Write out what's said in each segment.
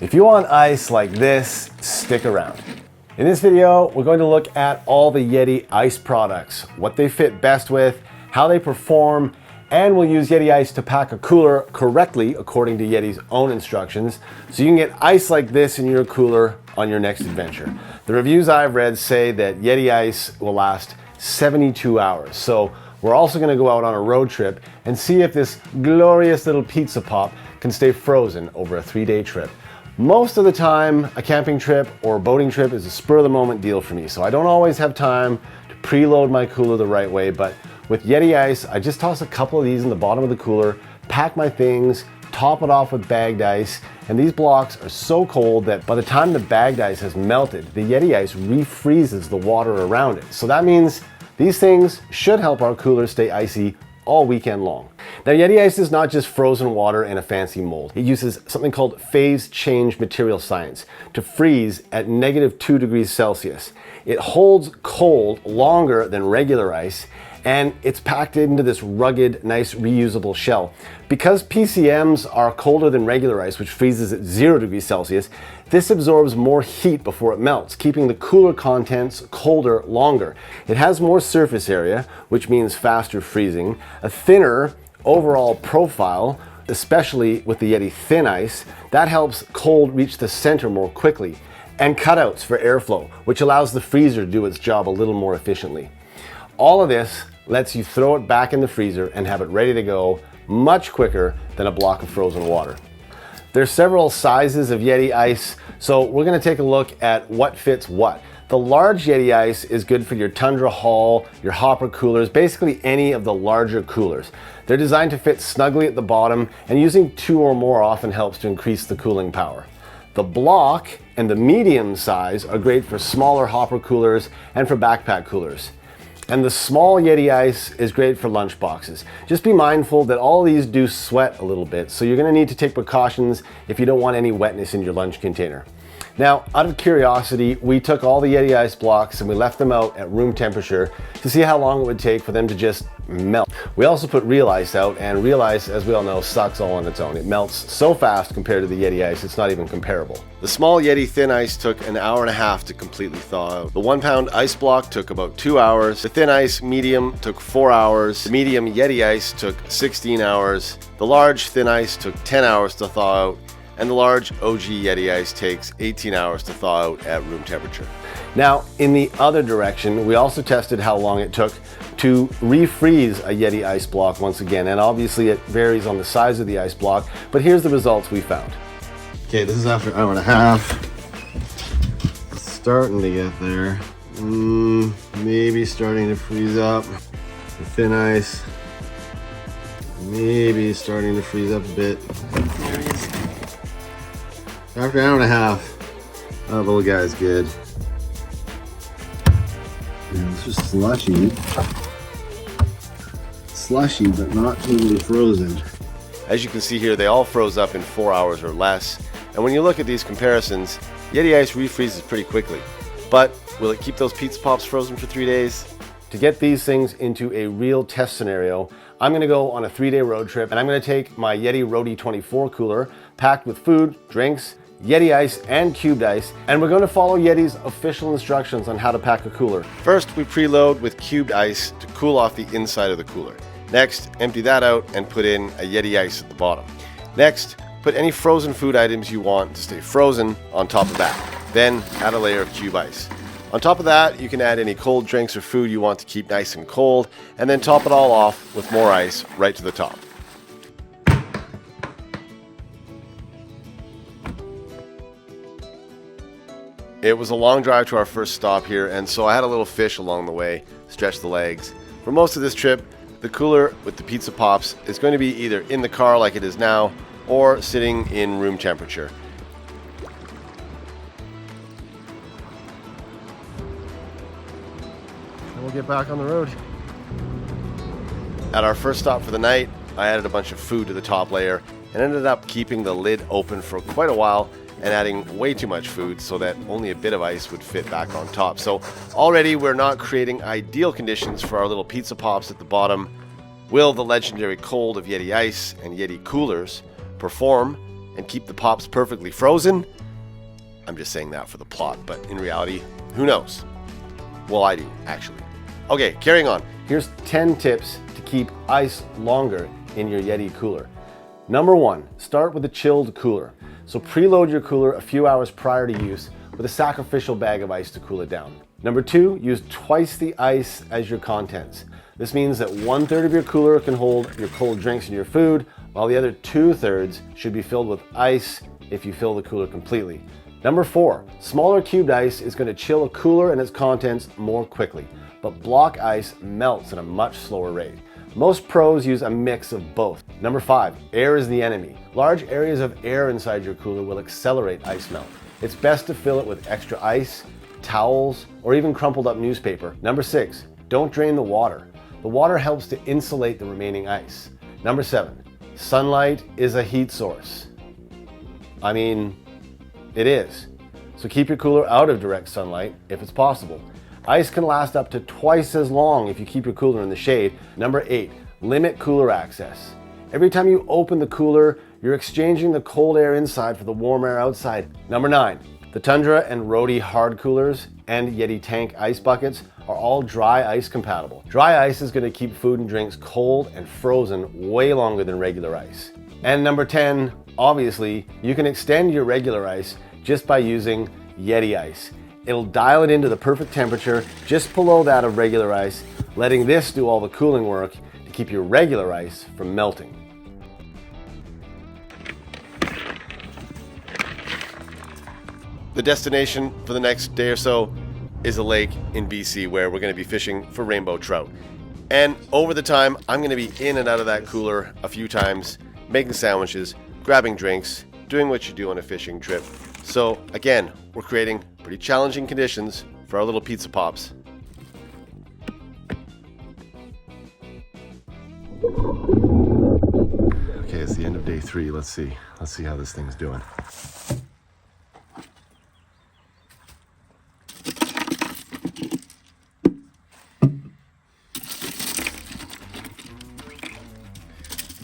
If you want ice like this, stick around. In this video, we're going to look at all the YETI Ice products, what they fit best with, how they perform, and we'll use YETI Ice to pack a cooler correctly according to YETI's own instructions, so you can get ice like this in your cooler on your next adventure. The reviews I've read say that YETI Ice will last 72 hours, so we're also going to go out on a road trip and see if this glorious little pizza pop can stay frozen over a 3-day trip. Most of the time, a camping trip or boating trip is a spur-of-the-moment deal for me, so I don't always have time to preload my cooler the right way, but with YETI Ice, I just toss a couple of these in the bottom of the cooler, pack my things, top it off with bagged ice, and these blocks are so cold that by the time the bagged ice has melted, the YETI Ice refreezes the water around it. So that means these things should help our cooler stay icy all weekend long. Now, YETI Ice is not just frozen water in a fancy mold. It uses something called phase change material science to freeze at -2 degrees Celsius. It holds cold longer than regular ice, and it's packed into this rugged, nice, reusable shell. Because PCMs are colder than regular ice, which freezes at 0 degrees Celsius, this absorbs more heat before it melts, keeping the cooler contents colder longer. It has more surface area, which means faster freezing, a thinner overall profile, especially with the YETI Thin Ice, that helps cold reach the center more quickly, and cutouts for airflow, which allows the freezer to do its job a little more efficiently. All of this lets you throw it back in the freezer and have it ready to go much quicker than a block of frozen water. There's several sizes of YETI Ice, so we're going to take a look at what fits what. The large YETI Ice is good for your Tundra Haul, your hopper coolers, basically any of the larger coolers. They're designed to fit snugly at the bottom, and using 2 or more often helps to increase the cooling power. The block and the medium size are great for smaller hopper coolers and for backpack coolers. And the small YETI Ice is great for lunch boxes. Just be mindful that all these do sweat a little bit, so you're going to need to take precautions if you don't want any wetness in your lunch container. Now, out of curiosity, we took all the YETI Ice blocks and we left them out at room temperature to see how long it would take for them to just melt. We also put real ice out, and real ice, as we all know, sucks all on its own. It melts so fast compared to the YETI Ice, it's not even comparable. The small YETI Thin Ice took an hour and a half to completely thaw out. The 1-pound ice block took about 2 hours. The Thin Ice medium took 4 hours. The medium YETI Ice took 16 hours. The large Thin Ice took 10 hours to thaw out. And the large OG YETI Ice takes 18 hours to thaw out at room temperature. Now, in the other direction, we also tested how long it took to refreeze a YETI Ice block once again, and obviously it varies on the size of the ice block, but here's the results we found. Okay, this is after an hour and a half. It's starting to get there. Maybe starting to freeze up. The Thin Ice, maybe starting to freeze up a bit. There it is. After an hour and a half, that little guy's good. It's just slushy. Slushy, but not totally frozen. As you can see here, they all froze up in 4 hours or less. And when you look at these comparisons, YETI Ice refreezes pretty quickly. But will it keep those pizza pops frozen for 3 days? To get these things into a real test scenario, I'm going to go on a 3-day road trip, and I'm going to take my YETI Roadie 24 cooler packed with food, drinks, YETI Ice and cubed ice, and we're going to follow YETI's official instructions on how to pack a cooler. First, we preload with cubed ice to cool off the inside of the cooler. Next, empty that out and put in a YETI Ice at the bottom. Next, put any frozen food items you want to stay frozen on top of that. Then add a layer of cube ice. On top of that, you can add any cold drinks or food you want to keep nice and cold, and then top it all off with more ice right to the top. It was a long drive to our first stop here, and so I had a little fish along the way, stretch the legs. For most of this trip, the cooler with the pizza pops is going to be either in the car like it is now, or sitting in room temperature. And we'll get back on the road. At our first stop for the night, I added a bunch of food to the top layer and ended up keeping the lid open for quite a while and adding way too much food so that only a bit of ice would fit back on top. So already we're not creating ideal conditions for our little pizza pops at the bottom. Will the legendary cold of YETI Ice and YETI coolers perform? and keep the pops perfectly frozen. I'm just saying that for the plot, but in reality, who knows? Well, I do, actually. Okay, carrying on. Here's 10 tips to keep ice longer in your YETI cooler. Number 1, start with a chilled cooler. So preload your cooler a few hours prior to use with a sacrificial bag of ice to cool it down. Number 2, use twice the ice as your contents. This means that 1/3 of your cooler can hold your cold drinks and your food, while the other 2/3 should be filled with ice if you fill the cooler completely. Number 4, smaller cubed ice is going to chill a cooler and its contents more quickly, but block ice melts at a much slower rate. Most pros use a mix of both. Number 5, air is the enemy. Large areas of air inside your cooler will accelerate ice melt. It's best to fill it with extra ice, towels, or even crumpled up newspaper. Number 6, don't drain the water. The water helps to insulate the remaining ice. Number 7, sunlight is a heat source. I mean, it is. So keep your cooler out of direct sunlight if it's possible. Ice can last up to twice as long if you keep your cooler in the shade. Number 8, limit cooler access. Every time you open the cooler, you're exchanging the cold air inside for the warm air outside. Number 9, the Tundra and Roadie hard coolers and YETI tank ice buckets are all dry ice compatible. Dry ice is going to keep food and drinks cold and frozen way longer than regular ice. And number 10, obviously, you can extend your regular ice just by using YETI Ice. It'll dial it into the perfect temperature just below that of regular ice, letting this do all the cooling work to keep your regular ice from melting. The destination for the next day or so is a lake in BC where we're going to be fishing for rainbow trout. And over the time, I'm going to be in and out of that cooler a few times, making sandwiches, grabbing drinks, doing what you do on a fishing trip. So again, we're creating pretty challenging conditions for our little pizza pops. Okay, it's the end of day 3. Let's see how this thing's doing.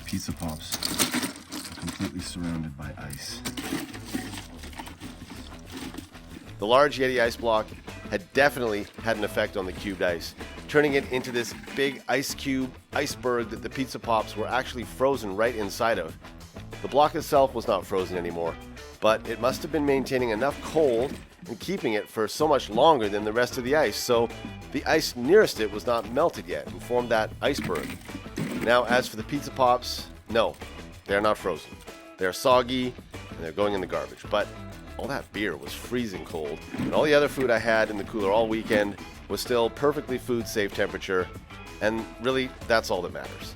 Pizza pops are completely surrounded by ice. The large YETI Ice Block had definitely had an effect on the cubed ice, turning it into this big ice cube iceberg that the pizza pops were actually frozen right inside of. The block itself was not frozen anymore, but it must have been maintaining enough cold and keeping it for so much longer than the rest of the ice, so the ice nearest it was not melted yet and formed that iceberg. Now, as for the pizza pops, no, they're not frozen. They're soggy and they're going in the garbage, but all that beer was freezing cold, and all the other food I had in the cooler all weekend was still perfectly food safe temperature, and really, that's all that matters.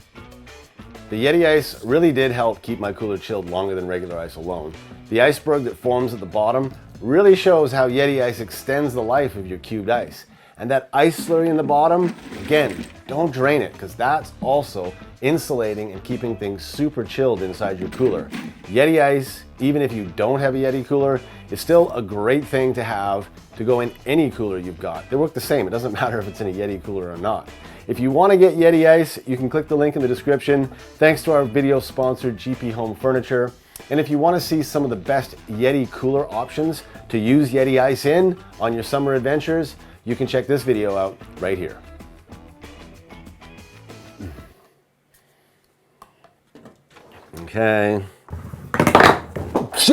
The YETI Ice really did help keep my cooler chilled longer than regular ice alone. The iceberg that forms at the bottom really shows how YETI Ice extends the life of your cubed ice. And that ice slurry in the bottom, again, don't drain it, because that's also insulating and keeping things super chilled inside your cooler. YETI Ice, even if you don't have a YETI cooler, is still a great thing to have to go in any cooler you've got. They work the same. It doesn't matter if it's in a YETI cooler or not. If you want to get YETI Ice, you can click the link in the description. Thanks to our video sponsor, GP Home Furniture. And if you want to see some of the best YETI cooler options to use YETI Ice in on your summer adventures, you can check this video out right here. Okay.